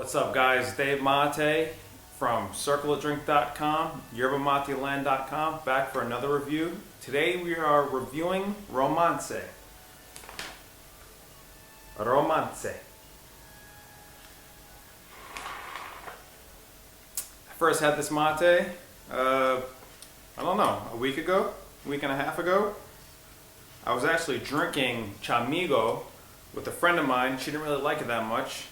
What's up, guys? Dave Mate from circleofdrink.com, yerbamateland.com, back for another review. Today we are reviewing Romance. Romance. I first had this mate, I don't know, a week and a half ago. I was actually drinking Chamigo with a friend of mine. She didn't really like it that much.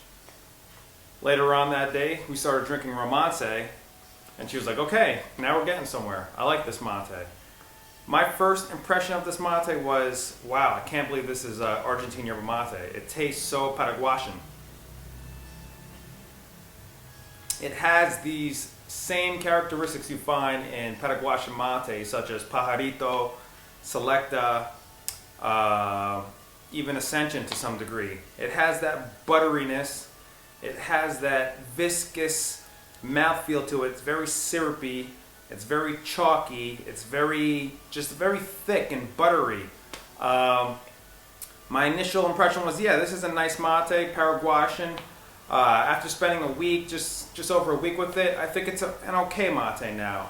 Later on that day, we started drinking Romance, and she was like, okay, now we're getting somewhere. I like this mate. My first impression of this mate was, wow, I can't believe this is Argentine Yerba Mate. It tastes so Paraguayan. It has these same characteristics you find in Paraguayan mate, such as Pajarito, Selecta, even Ascension to some degree. It has that butteriness. It has that viscous mouthfeel to it. It's very syrupy. It's very chalky. It's very thick and buttery. My initial impression was, yeah, this is a nice mate, Paraguayan. After spending a week, just over a week with it, I think it's an okay mate now.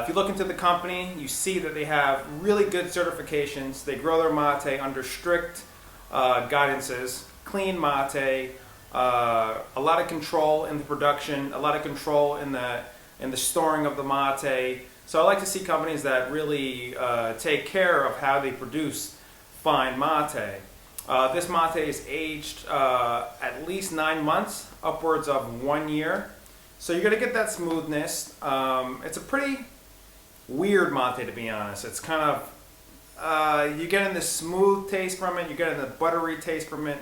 If you look into the company, you see that they have really good certifications. They grow their mate under strict guidances, clean mate. A lot of control in the production, a lot of control in the storing of the mate. So I like to see companies that really take care of how they produce fine mate. This mate is aged at least 9 months, upwards of 1 year. So you're going to get that smoothness. It's a pretty weird mate, to be honest. It's kind of, you're getting the smooth taste from it, you're getting the buttery taste from it.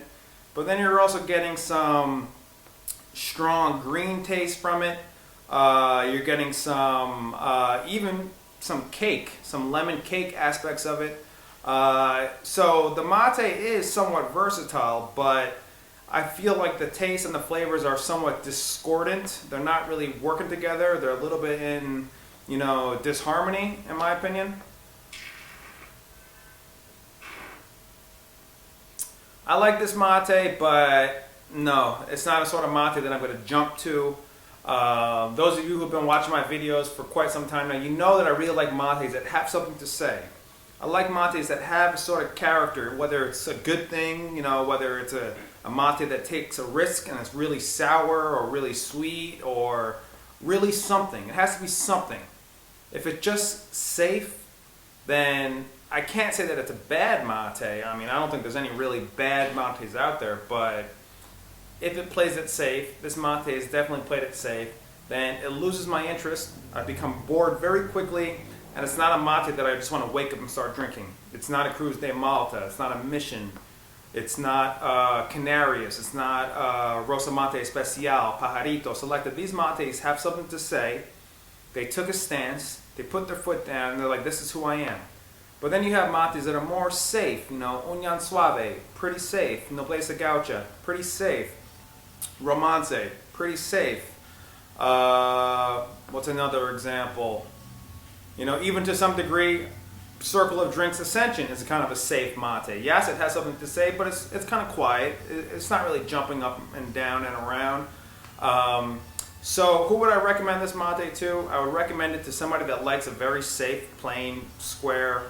But then you're also getting some strong green taste from it. You're getting some, even some cake, some lemon cake aspects of it. So the mate is somewhat versatile, but I feel like the taste and the flavors are somewhat discordant. They're not really working together. They're a little bit in, disharmony, in my opinion. I like this mate, but no, it's not a sort of mate that I'm going to jump to. Those of you who've been watching my videos for quite some time now, you know that I really like mates that have something to say. I like mates that have a sort of character, whether it's a good thing, whether it's a mate that takes a risk and it's really sour or really sweet or really something. It has to be something. If it's just safe, then I can't say that it's a bad mate. I mean, I don't think there's any really bad mates out there, but if it plays it safe, this mate has definitely played it safe, then it loses my interest. I become bored very quickly, and it's not a mate that I just want to wake up and start drinking. It's not a Cruz de Malta, it's not a Mission, it's not Canarias, it's not Rosa Mate Especial, Pajarito, Selecta. These mates have something to say. They took a stance, they put their foot down, and they're like, this is who I am. But then you have mates that are more safe, Union Suave, pretty safe, Nobleza Gaucha, pretty safe, Romance, pretty safe. What's another example? Even to some degree, Circle of Drinks Ascension is kind of a safe mate. Yes, it has something to say, but it's kind of quiet. It's not really jumping up and down and around. So who would I recommend this mate to? I would recommend it to somebody that likes a very safe, plain, square,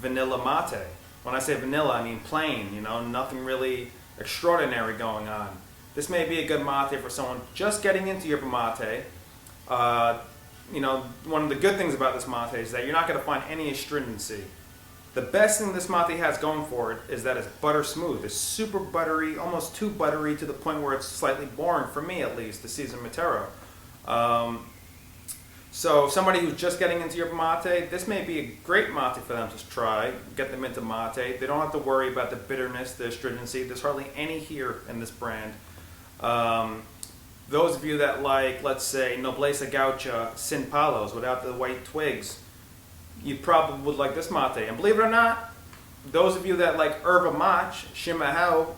vanilla mate. When I say vanilla, I mean plain, nothing really extraordinary going on. This may be a good mate for someone just getting into yerba mate. One of the good things about this mate is that you're not going to find any astringency. The best thing this mate has going for it is that it's butter smooth. It's super buttery, almost too buttery to the point where it's slightly boring, for me at least, the seasoned Matero. So somebody who's just getting into yerba mate, this may be a great mate for them to try, get them into mate. They don't have to worry about the bitterness, the astringency. There's hardly any here in this brand. Those of you that like, let's say, Nobleza Gaucha Sin Palos without the white twigs, you probably would like this mate. And believe it or not, those of you that like Yerba Mate, Chimarrão,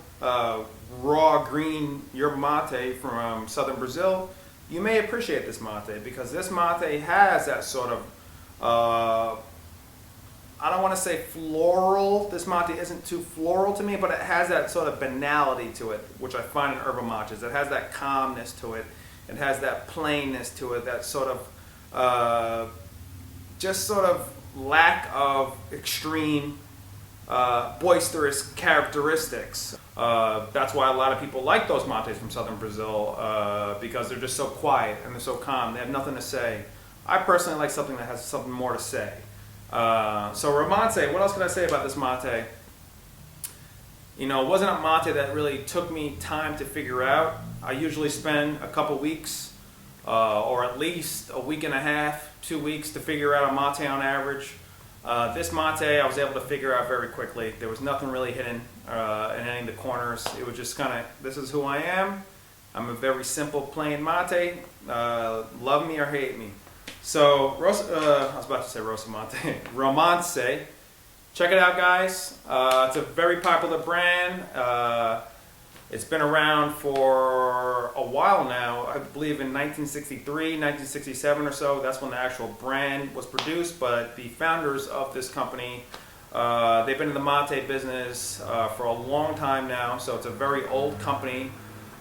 raw green yerba mate from southern Brazil, you may appreciate this mate because this mate has that sort of I don't want to say floral. This mate isn't too floral to me, but it has that sort of banality to it, which I find in yerba mates. It has that calmness to it. It has that plainness to it, that sort of, just sort of lack of extreme, boisterous characteristics. That's why a lot of people like those mates from southern Brazil, because they're just so quiet and they're so calm. They have nothing to say. I personally like something that has something more to say. So Romance, what else can I say about this mate? You know, it wasn't a mate that really took me time to figure out. I usually spend a couple weeks, or at least a week and a half, 2 weeks to figure out a mate on average. This mate I was able to figure out very quickly. There was nothing really hidden in any of the corners. It was just kind of, this is who I am. I'm a very simple, plain mate. Love me or hate me. So, I was about to say Rosa Mate, Romance. Check it out, guys. It's a very popular brand. It's been around for a while now. I believe in 1963, 1967 or so. That's when the actual brand was produced. But the founders of this company, they've been in the mate business for a long time now. So it's a very old company.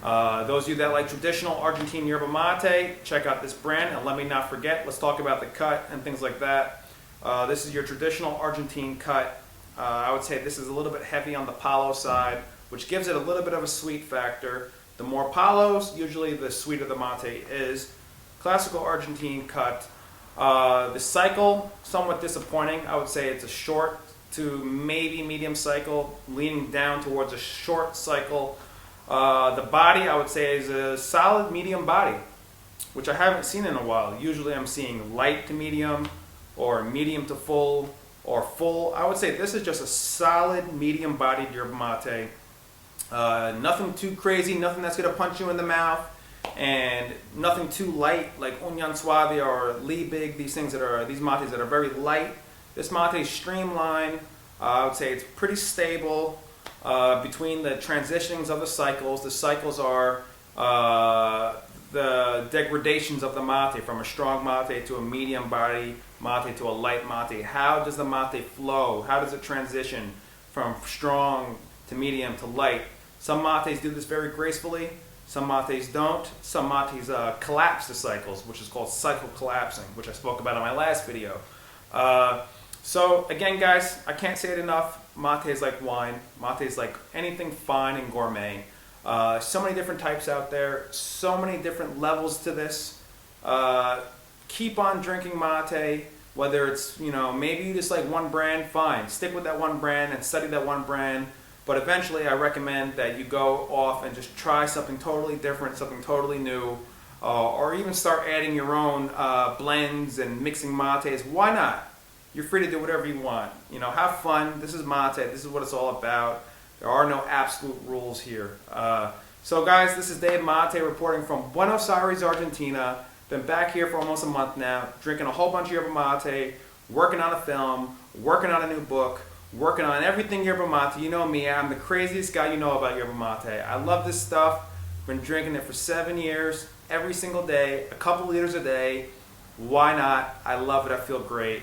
Those of you that like traditional Argentine yerba mate, check out this brand, and let me not forget, let's talk about the cut and things like that. This is your traditional Argentine cut. I would say this is a little bit heavy on the palo side, which gives it a little bit of a sweet factor. The more palos, usually the sweeter the mate is. Classical Argentine cut. The cycle, somewhat disappointing. I would say it's a short to maybe medium cycle, leaning down towards a short cycle. The body, I would say, is a solid medium body, which I haven't seen in a while. Usually I'm seeing light to medium, or medium to full, or full. I would say this is just a solid medium bodied yerba mate. Nothing too crazy, nothing that's going to punch you in the mouth, and nothing too light like Union Suave or Liebig, these mates that are very light. This mate is streamlined. I would say it's pretty stable. Between the transitionings of the cycles are the degradations of the mate, from a strong mate to a medium body mate to a light mate. How does the mate flow? How does it transition from strong to medium to light? Some mates do this very gracefully, some mates don't. Some mates collapse the cycles, which is called cycle collapsing, which I spoke about in my last video. So again, guys, I can't say it enough. Mate is like wine. Mate is like anything fine and gourmet. So many different types out there. So many different levels to this. Keep on drinking mate. Whether it's, you know, maybe you just like one brand, fine. Stick with that one brand and study that one brand. But eventually I recommend that you go off and just try something totally different, something totally new. Or even start adding your own blends and mixing mates. Why not? You're free to do whatever you want. You know, have fun. This is mate. This is what it's all about. There are no absolute rules here. So guys, this is Dave Mate reporting from Buenos Aires, Argentina. Been back here for almost a month now, drinking a whole bunch of yerba mate, working on a film, working on a new book, working on everything yerba mate. You know me, I'm the craziest guy you know about yerba mate. I love this stuff. Been drinking it for 7 years, every single day, a couple liters a day. Why not? I love it. I feel great.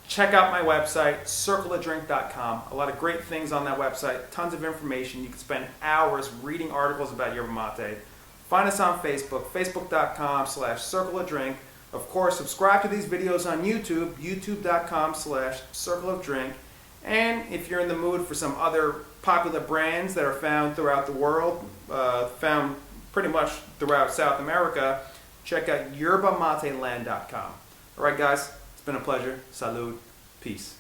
Check out my website, circleofdrink.com. A lot of great things on that website, tons of information. You can spend hours reading articles about yerba mate. Find us on Facebook, facebook.com/circleofdrink. Of course, subscribe to these videos on YouTube, youtube.com/circleofdrink. And if you're in the mood for some other popular brands that are found throughout the world, found pretty much throughout South America, check out yerbamateland.com. All right, guys. It's been a pleasure. Salud. Peace.